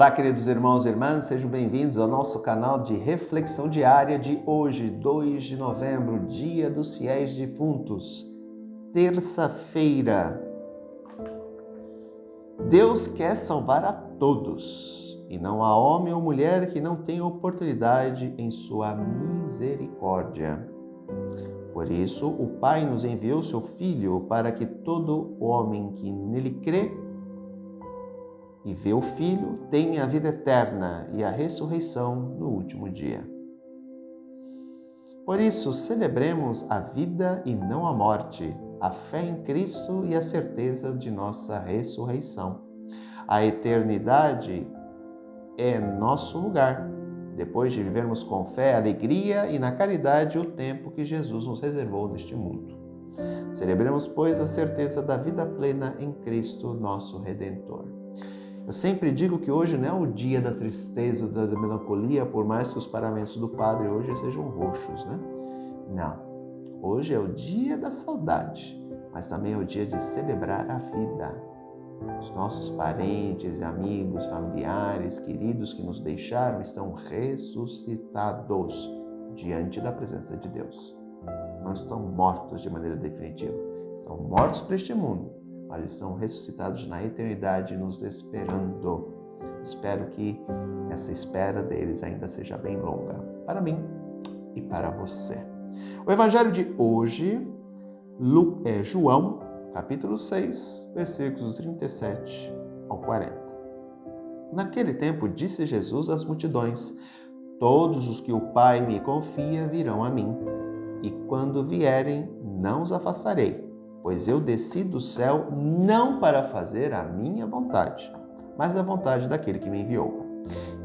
Olá, queridos irmãos e irmãs, sejam bem-vindos ao nosso canal de reflexão diária de hoje, 2 de novembro, Dia dos Fiéis Defuntos, terça-feira. Deus quer salvar a todos, e não há homem ou mulher que não tenha oportunidade em sua misericórdia. Por isso, o Pai nos enviou seu Filho para que todo homem que nele crê e vê o Filho tenha a vida eterna e a ressurreição no último dia. Por isso, celebremos a vida e não a morte, a fé em Cristo e a certeza de nossa ressurreição. A eternidade é nosso lugar, depois de vivermos com fé, alegria e na caridade o tempo que Jesus nos reservou neste mundo. Celebremos, pois, a certeza da vida plena em Cristo, nosso Redentor. Eu sempre digo que hoje não é o dia da tristeza, da melancolia, por mais que os paramentos do Padre hoje sejam roxos, né? Não. Hoje é o dia da saudade, mas também é o dia de celebrar a vida. Os nossos parentes, amigos, familiares, queridos que nos deixaram estão ressuscitados diante da presença de Deus. Não estão mortos de maneira definitiva. Estão mortos para este mundo, mas estão ressuscitados na eternidade nos esperando. Espero que essa espera deles ainda seja bem longa, para mim e para você. O evangelho de hoje é João, capítulo 6, versículos 37 ao 40. Naquele tempo disse Jesus às multidões: todos os que o Pai me confia virão a mim, e quando vierem não os afastarei. Pois eu desci do céu não para fazer a minha vontade, mas a vontade daquele que me enviou.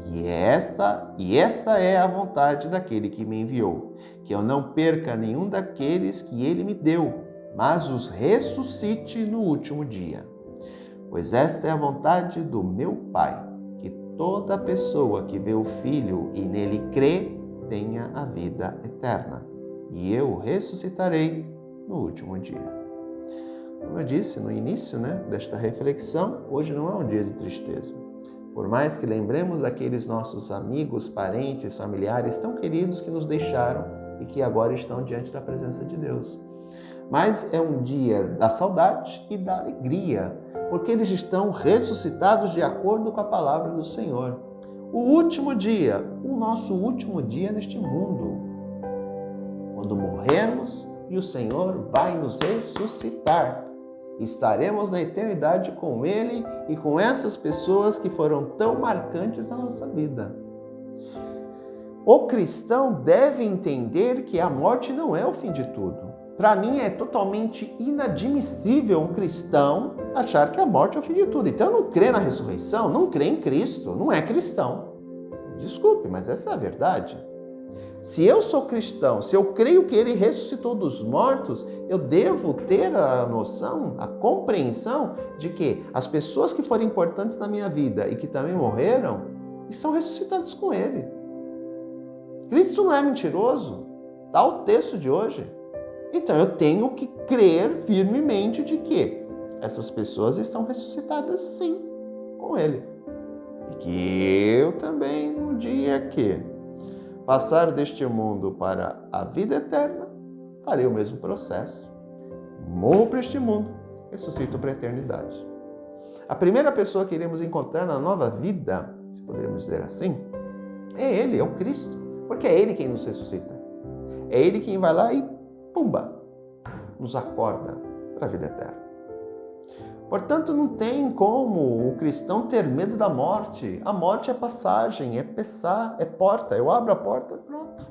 E esta é a vontade daquele que me enviou, que eu não perca nenhum daqueles que ele me deu, mas os ressuscite no último dia. Pois esta é a vontade do meu Pai, que toda pessoa que vê o Filho e nele crê tenha a vida eterna, e eu o ressuscitarei no último dia. Como eu disse no início desta reflexão, hoje não é um dia de tristeza. Por mais que lembremos daqueles nossos amigos, parentes, familiares tão queridos que nos deixaram e que agora estão diante da presença de Deus. Mas é um dia da saudade e da alegria, porque eles estão ressuscitados de acordo com a palavra do Senhor. O último dia, o nosso último dia neste mundo, quando morrermos e o Senhor vai nos ressuscitar. Estaremos na eternidade com Ele e com essas pessoas que foram tão marcantes na nossa vida. O cristão deve entender que a morte não é o fim de tudo. Para mim é totalmente inadmissível um cristão achar que a morte é o fim de tudo. Então não crê na ressurreição, não crê em Cristo, não é cristão. Desculpe, mas essa é a verdade. Se eu sou cristão, se eu creio que Ele ressuscitou dos mortos, eu devo ter a noção, a compreensão de que as pessoas que foram importantes na minha vida e que também morreram, estão ressuscitadas com Ele. Cristo não é mentiroso, está o texto de hoje. Então eu tenho que crer firmemente de que essas pessoas estão ressuscitadas sim com Ele. E que eu também, no dia que passar deste mundo para a vida eterna, farei o mesmo processo. Morro para este mundo, ressuscito para a eternidade. A primeira pessoa que iremos encontrar na nova vida, se poderíamos dizer assim, é Ele, é o Cristo. Porque é Ele quem nos ressuscita. É Ele quem vai lá e, pumba, nos acorda para a vida eterna. Portanto, não tem como o cristão ter medo da morte. A morte é passagem, é porta. Eu abro a porta, pronto.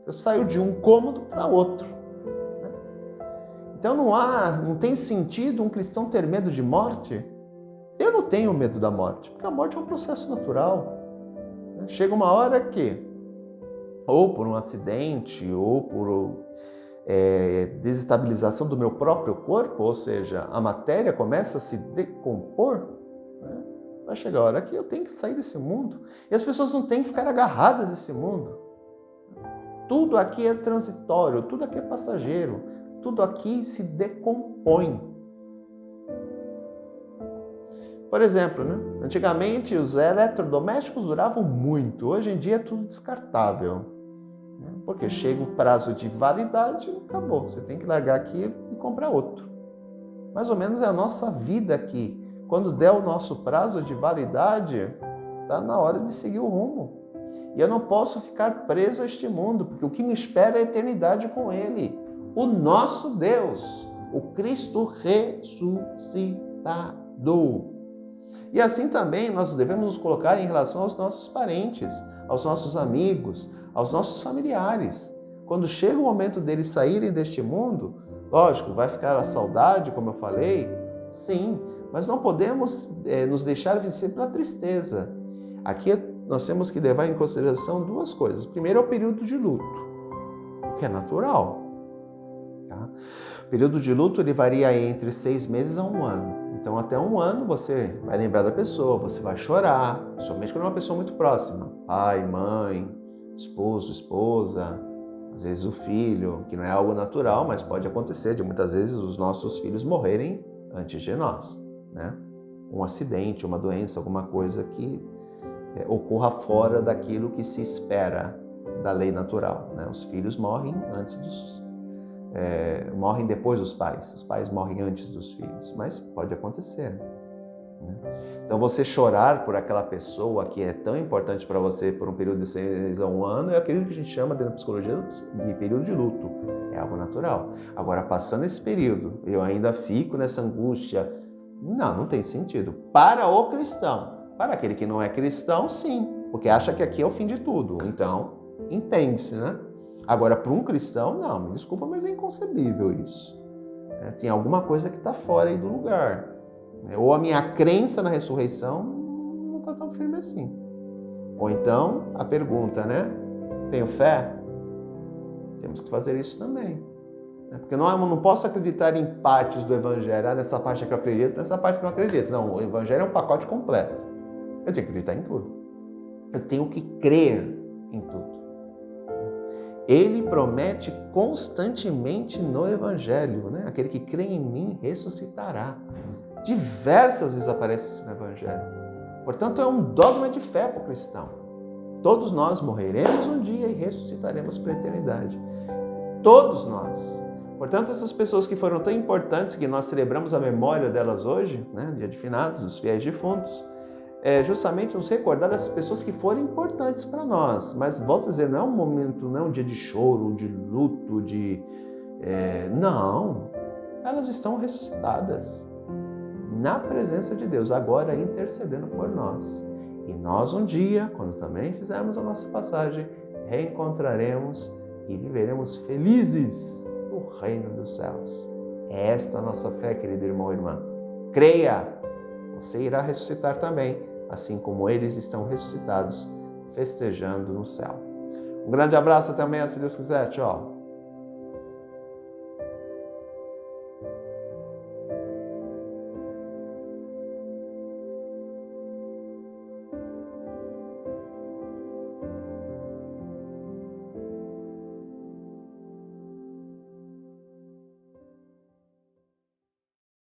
Eu saio de um cômodo para outro. Então não tem sentido um cristão ter medo de morte. Eu não tenho medo da morte, porque a morte é um processo natural. Chega uma hora que, ou por um acidente, ou por desestabilização do meu próprio corpo, ou seja, a matéria começa a se decompor, vai chegar a hora que eu tenho que sair desse mundo. E as pessoas não têm que ficar agarradas a esse mundo. Tudo aqui é transitório, tudo aqui é passageiro, tudo aqui se decompõe. Por exemplo, né? Antigamente os eletrodomésticos duravam muito, hoje em dia é tudo descartável. Né? Porque chega o prazo de validade e acabou, você tem que largar aquilo e comprar outro. Mais ou menos é a nossa vida aqui. Quando der o nosso prazo de validade, está na hora de seguir o rumo. E eu não posso ficar preso a este mundo, porque o que me espera é a eternidade com Ele. O nosso Deus, o Cristo ressuscitado. E assim também nós devemos nos colocar em relação aos nossos parentes, aos nossos amigos, aos nossos familiares. Quando chega o momento deles saírem deste mundo, lógico, vai ficar a saudade, como eu falei, sim, mas não podemos nos deixar vencer pela tristeza. Aqui nós temos que levar em consideração duas coisas. Primeiro é o período de luto, o que é natural. Tá? O período de luto ele varia entre 6 meses a 1 ano. Então, até 1 ano você vai lembrar da pessoa, você vai chorar, somente quando é uma pessoa muito próxima. Pai, mãe, esposo, esposa, às vezes o filho, que não é algo natural, mas pode acontecer de muitas vezes os nossos filhos morrerem antes de nós, né? Um acidente, uma doença, alguma coisa que ocorra fora daquilo que se espera da lei natural, né? Os filhos morrem morrem depois dos pais, os pais morrem antes dos filhos, mas pode acontecer. Né? Então você chorar por aquela pessoa que é tão importante para você por um período de 6 meses a 1 ano é aquilo que a gente chama dentro da psicologia de período de luto, é algo natural. Agora, passando esse período, eu ainda fico nessa angústia, não tem sentido. Para o cristão, para aquele que não é cristão, sim, porque acha que aqui é o fim de tudo, então entende-se, né? Agora, para um cristão, não, me desculpa, mas é inconcebível isso. Tem alguma coisa que está fora aí do lugar. Ou a minha crença na ressurreição não está tão firme assim. Ou então, a pergunta, né? Tenho fé? Temos que fazer isso também. Porque eu não posso acreditar em partes do Evangelho. Nessa parte que eu acredito, nessa parte que eu não acredito. Não, o Evangelho é um pacote completo. Eu tenho que acreditar em tudo. Eu tenho que crer em tudo. Ele promete constantemente no Evangelho, né? Aquele que crê em mim ressuscitará. Diversas vezes aparece isso no Evangelho. Portanto, é um dogma de fé para o cristão. Todos nós morreremos um dia e ressuscitaremos para a eternidade. Todos nós. Portanto, essas pessoas que foram tão importantes, que nós celebramos a memória delas hoje, né? Dia de finados, os fiéis defuntos, é justamente nos recordar dessas pessoas que foram importantes para nós. Mas, volto a dizer, não é um momento, não é um dia de choro, de luto, não. Elas estão ressuscitadas na presença de Deus, agora intercedendo por nós. E nós um dia, quando também fizermos a nossa passagem, reencontraremos e viveremos felizes no reino dos céus. É esta a nossa fé, querido irmão e irmã. Creia, você irá ressuscitar também, assim como eles estão ressuscitados, festejando no céu. Um grande abraço, até amanhã, se Deus quiser. Tchau.